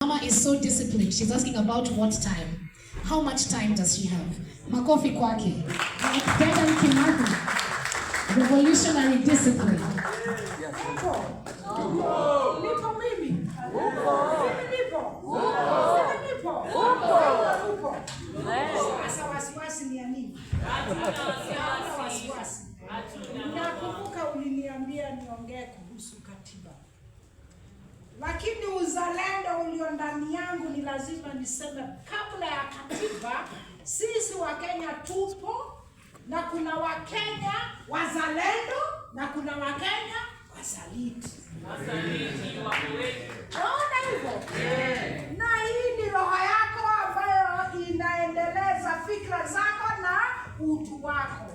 Mama is so disciplined. She's asking about what time. How much time does she have? Makofi kwake. Like Dedan Kimathi. Revolutionary discipline. Nipo mimi. Sasa wasiwasi ni ya nini? Wasiwasi. Nakumbuka uliniambia niongee kuhusu katiba. Lakini uzalendo ulio ndani yangu ni lazima niseme kabla ya katiba, sisi wa Kenya tupo na kuna Wakenya wazalendo na kuna Wakenya wasaliti. Naona hivyo? Na hii ni roho yako ambayo inaendeleza fikra zako na utu wako.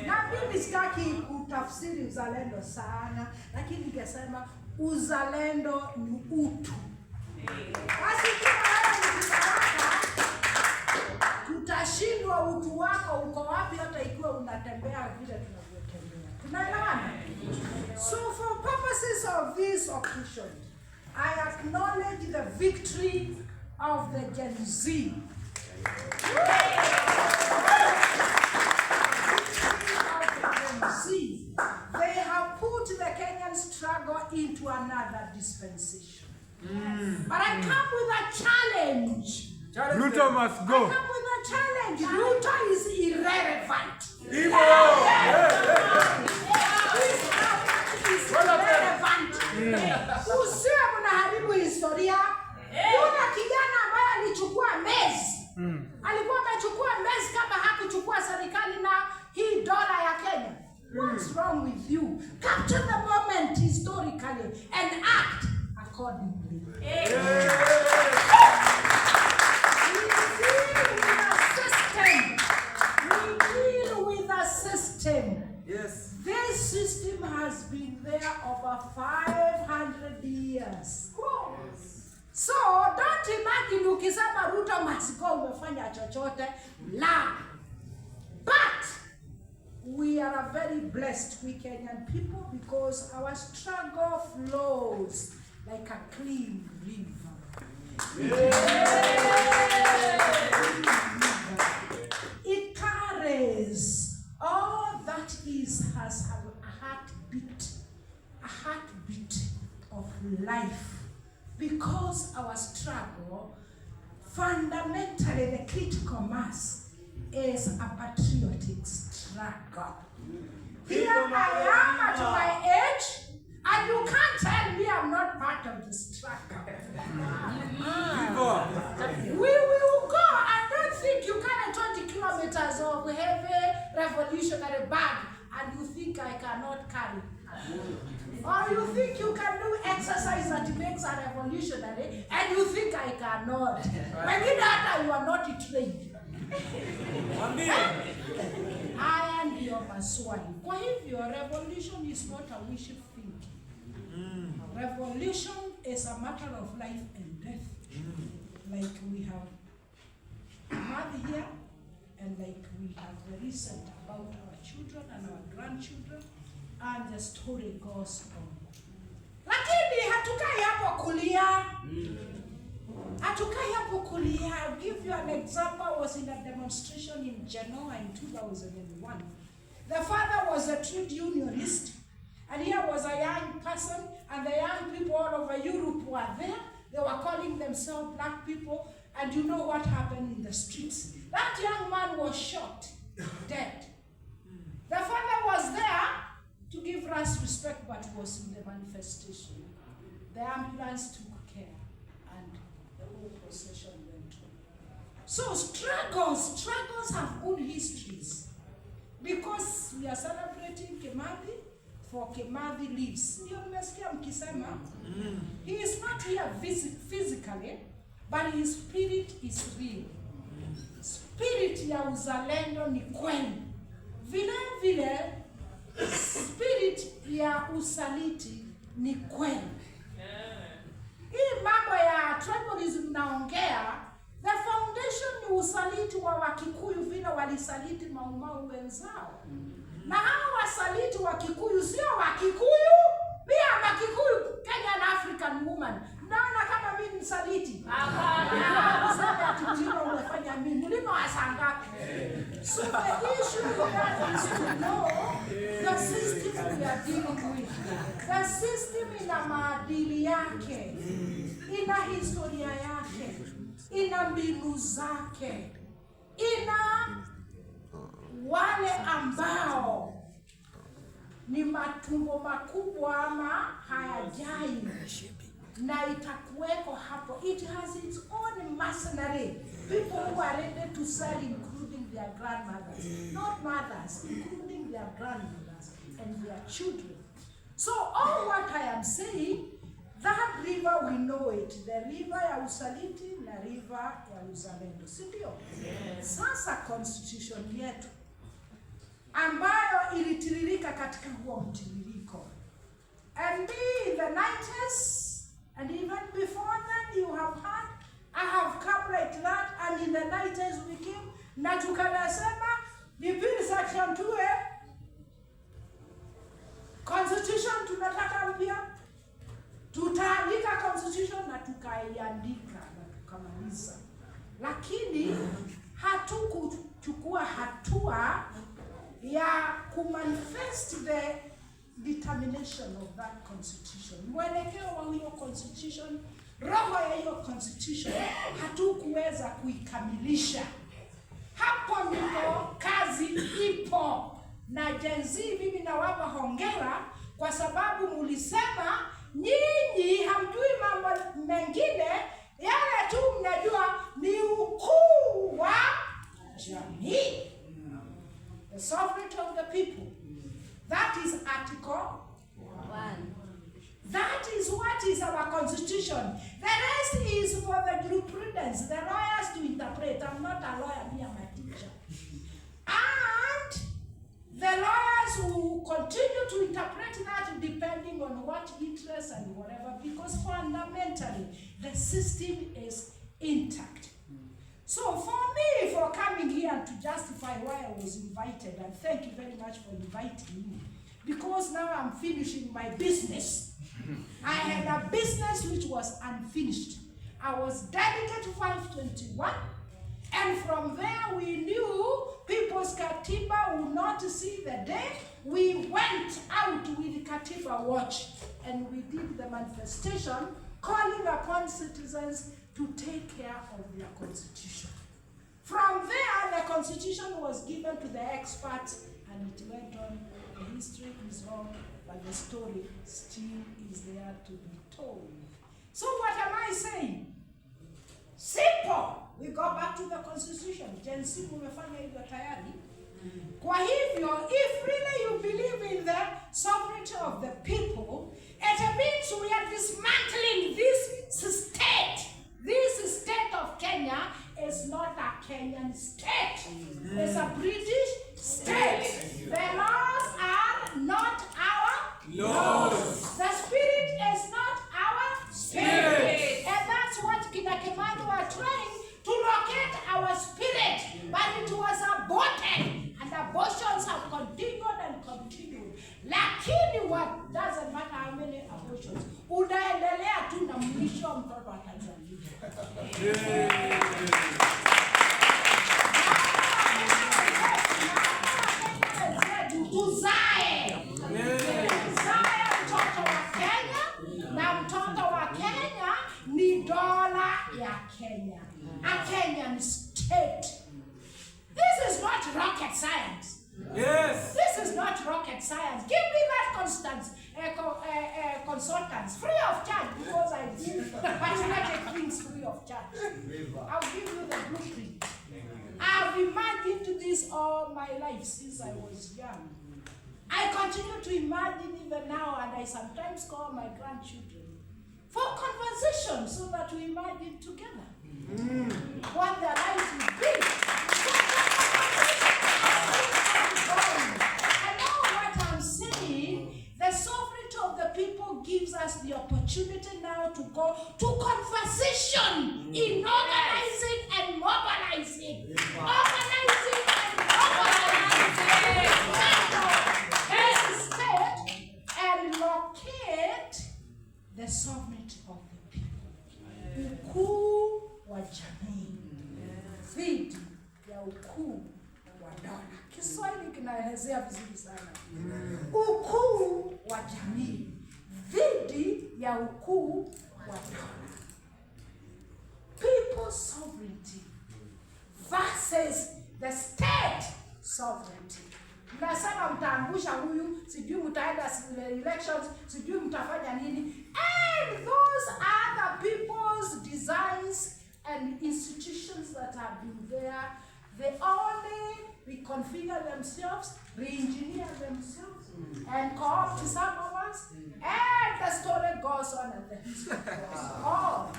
Na mimi sitaki kutafsiri uzalendo sana, lakini ningesema uzalendo ni utu. Basi tutashindwa utu wako uko wapi hata ikiwa unatembea vile tunavyotembea. Tunaelewana? So for purposes of this occasion, I acknowledge the victory of the Gen Z. They have put the Kenyan struggle into another dispensation. But I come with a challenge. Ruto must go. I come with a challenge. Ruto is irrelevant. Is irrelevant. Usiwe mnaharibu historia. Yule kijana ambaye alichukua mezi. Alikuwa amechukua mezi kama hakuchukua serikali na hii dola ya Kenya. What's wrong with you? Capture the moment historically and act accordingly. We deal with a system. Yes. This system has been there over 500 years. So don't imagine ukisema Ruto must go umefanya chochote. La. But we are a very blessed Kenyan people because our struggle flows like a clean river. It carries all that has a heartbeat of life. Because our struggle, fundamentally the critical mass is a patriotic struggle. Here I am at my age, and you can't tell me I'm not part of the struggle. We will go. I don't think you carry 20 kilometers of heavy revolutionary bag and you think I cannot carry. Or you think you can do exercise that makes a revolutionary and you think I cannot. Maybe that you are not trained. I am your Maswali. Kwa hivyo, revolution is not a wishful thinking. Revolution is a matter of life and death. Like we have Kimathi here, and like we have the recent about our children and our grandchildren, and the story goes on. Lakini hatukai hapo kulia. Hatukai hapo kulia. I'll give you an example. I was in a demonstration in Genoa in 2001. The father was a trade unionist, and here was a young person, and the young people all over Europe were there. They were calling themselves black people, and you know what happened in the streets. That young man was shot, dead. The father was there to give us respect, but was in the manifestation. The ambulance took care, and the whole procession went on. So struggles have good histories. Because we are celebrating Kimathi, for Kimathi lives. He is not here physically, but his spirit is real. Spirit ya uzalendo ni kweli. Vile vile, spirit ya usaliti ni kweli. Hii mambo ya tribalism naongea, the foundation ni usaliti wa Wakikuyu vile walisaliti Maumau wenzao. Na hao wasaliti wa Kikuyu sio Wakikuyu, pia Wakikuyu Kenyan African woman. Naona kama mimi msaliti. Mlima umefanya nini? Mlima wa saa ngapi? So the issue with that is to know the system we are dealing with. The system ina maadili yake, ina historia yake, ina mbinu zake, ina wale ambao ni matumbo makubwa ama hayajai na itakuweko hapo. It has its own mercenary people who are ready to sell, including their grandmothers, not mothers, including their grandmothers and their children. So all what I am saying, that river we know it, the river ya usaliti na river ya uzalendo, si ndio? Sasa constitution yetu ambayo ilitiririka katika huo mtiririko, and in the 90s and even before then you have had, I have come like that, and in the 90s we came na tukasema repeal section 2 constitution tunataka mpya, tutaandika constitution na tukaiandika na tukamaliza, lakini hatukuchukua hatua ya kumanifest the determination of that constitution. Mwelekeo wa hiyo constitution, roho ya hiyo constitution, hatukuweza kuikamilisha. Hapo ndipo kazi ipo, na Gen Z mimi nawapa hongera kwa sababu mulisema nyinyi hamjui mambo mengine, yale tu mnajua ni ukuu wa jamii. The sovereignty of the people. That is Article 1. That is what is our constitution. The rest is for the jurisprudence, the lawyers to interpret. I'm not a lawyer, me, I'm a teacher. And the lawyers will continue to interpret that depending on what interest and whatever, because fundamentally the system is intact. So for me, for coming here to justify why I was invited, and thank you very much for inviting me, because now I'm finishing my business. I had a business which was unfinished. I was delegate 521, and from there we knew People's Katiba would not see the day. We went out with Katiba Watch, and we did the manifestation calling upon citizens to take care of their constitution. From there, the constitution was given to the experts, and it went on. The history is wrong, but the story still is there to be told. So what am I saying? Simple. We go back to the constitution. Gen Z umefanya hivyo tayari. Kwa hivyo, if really you believe in the sovereignty of the people, it means we are dismantling this state. This state of Kenya is not a Kenyan state. It's a British state. The laws are not our laws. The spirit is not our spirit. And that's what Dedan Kimathi were trying to locate our spirit. But it was aborted. And abortions have continued and continued. Lakini what doesn't matter how many abortions, unaendelea tu na mwisho mtoto wa Tanzania. Uzae mtoto wa Kenya, na mtoto wa Kenya ni dola ya Kenya. A Kenyan state. This is not rocket science. Yes. This is not rocket science. Give me that consultants free of charge, because I do patriotic things free of charge. I'll give you the blueprint. I've imagined this all my life since I was young. I continue to imagine even now, and I sometimes call my grandchildren for conversation so that we imagine together what their lives would be. And now what I'm saying, the sovereignty of the people gives us the opportunity now to go to conversation in organizing and mobilizing. Organizing and mobilizing. This state and locate the sovereignty of the people. ameelezea vizuri sana. Ukuu wa jamii dhidi ya ukuu wa dola. People's sovereignty versus the state sovereignty. Mnasema mtaangusha huyu, sijui mtaenda elections, sijui mtafanya nini. And those are the people's designs and institutions that have been there. They only reconfigure themselves, re-engineer themselves, and co-opt some of us. And the story goes on and the history goes on.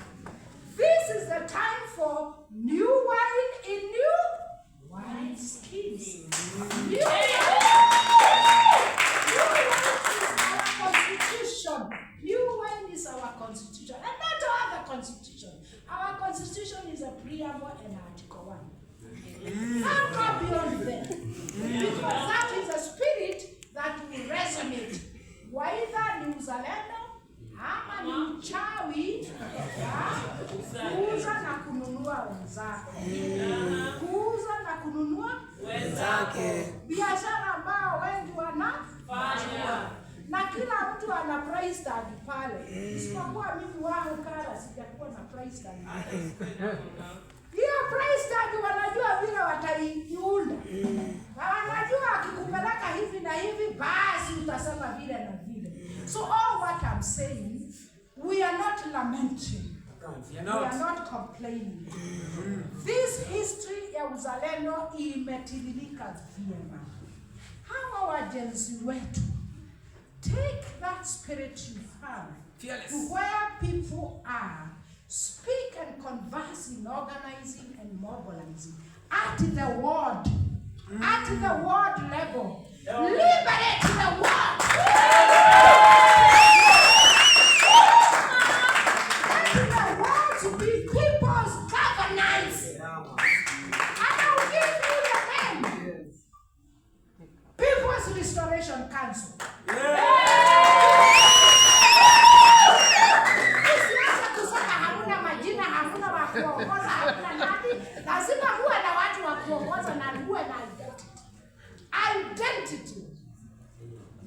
This is the time for new wine in new wine skins. New wine is our constitution. New wine is our constitution, and not our constitution. Our constitution is a preamble and Article 1. How far beyond there? Because that is a spirit that will resonate. Whether ni uzalendo ama ni uchawi, kuuza na kununua wenzako. Kuuza na kununua wenzake. Biashara ambao wengi wanafanya. Na kila mtu ana price tag pale. Isipokuwa mimi wangu kala sijakuwa na price tag. Hiyo price tag wanajua vile wataiunda. Wanajua akikupeleka hivi na hivi basi utasema vile na vile. So all what I'm saying, we are not lamenting. We are not complaining. This history ya uzalendo imetiririka vyema. Hawa wajenzi wetu, take that spirit you have to where people are. Speak and converse in organizing and mobilizing at the ward, at the ward level. Liberate the ward. Let the ward to be people's governance. And I will give you the name. People's Restoration Council. Lazima huwe na watu wa kuongoza na huwe na identity.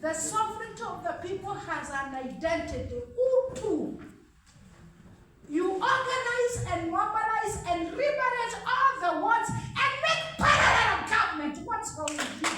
The sovereignty of the people has an identity. Utu. You organize and mobilize and liberate all the words and make parallel government. What's wrong with you?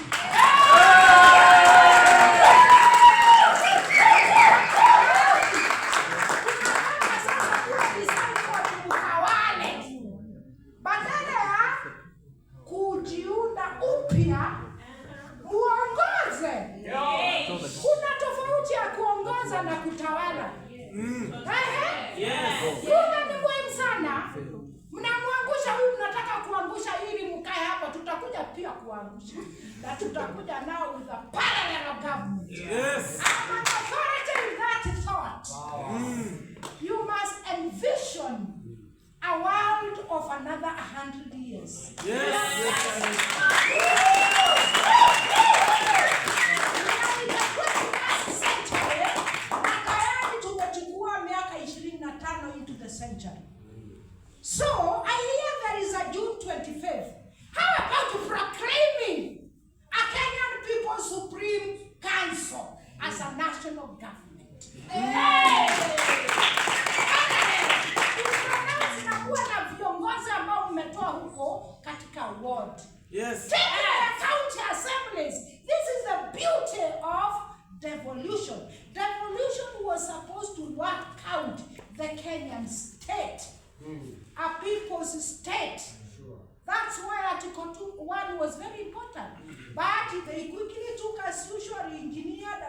Na tutakuja now with a parallel government. Yes. I'm an authority in that thought. You must envision a world of another 100 years. Yes. Into the century. So I hear there is a June 25th. How about proclaiming a Kenyan People Supreme Council as a national government? Kuwa na viongozi ambao mmetoa huko katika ward. Yes. Take the county assemblies. This is the beauty of devolution. Devolution was supposed to work out the Kenyan state, a people's state. That's why Article 1 was very important. But they quickly took as usual, engineered,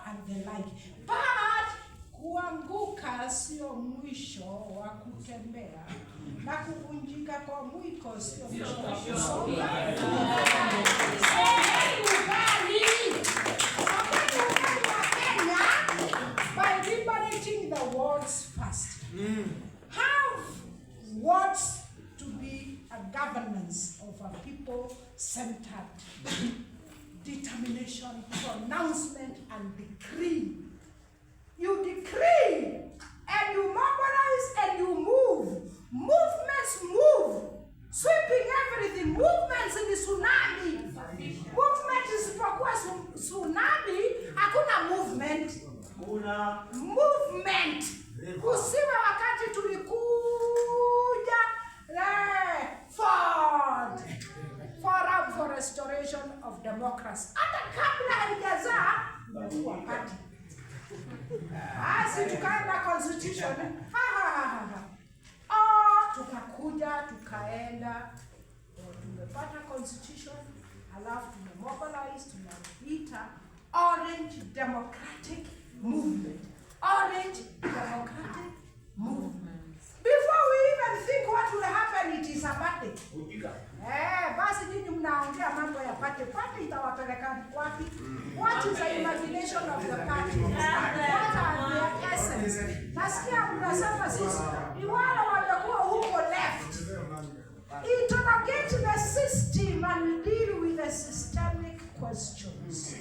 and the like. But kuanguka sio mwisho wa kutembea, na kuvunjika kwa mwiko sio mwisho wa kusonga. By liberating the wards first. Have wards to be a governance of a people-centered determination, pronouncement, and decree. You decree, and you mobilize, and you move. Movements move, sweeping everything. Movements in the tsunami. Movement Basi tukaenda constitution. Tukakuja tukaenda tumepata constitution, alafu tumemobilize, tunaita Orange Democratic Movement. Orange Democratic Movement. Before we even think what will happen, it is a party. Basi nyinyi mnaongea mambo ya party. Party itawapeleka wapi? What is the imagination of the party? What are their essence? Nasikia mnasema sisi ni wale waliokuwa huko left. Interrogate the system and deal with the systemic questions.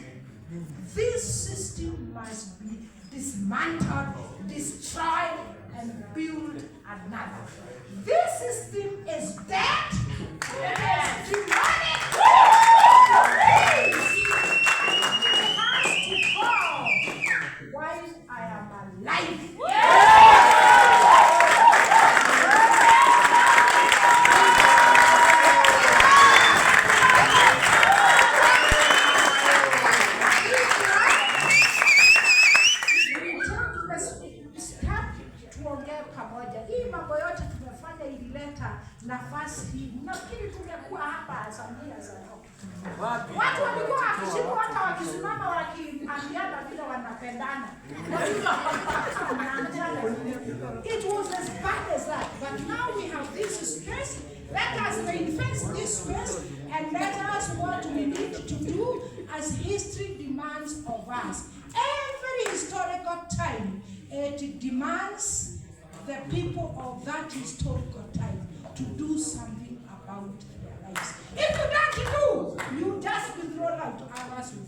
This system must be dismantled, destroyed, and build another. This system is dead. It is demonic. It has to go while I am alive. Nafasi hii. Nafikiri tungekuwa hapa Samia za watu walikuwa wakishikwa hata wakisimama wakiambiana vile wanapendana. It was as bad as that. But now we have this space. Let us reinforce this space and let us what we need to do as history demands of us. Every historical time, it demands the people of that historical time to do something about their lives. If you don't do, you just be thrown out. Others will.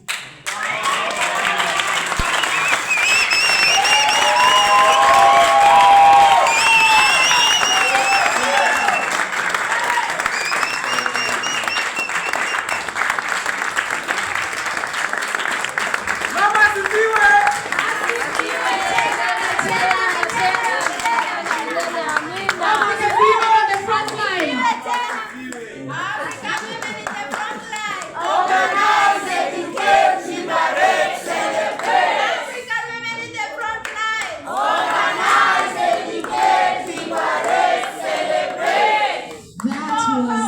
That was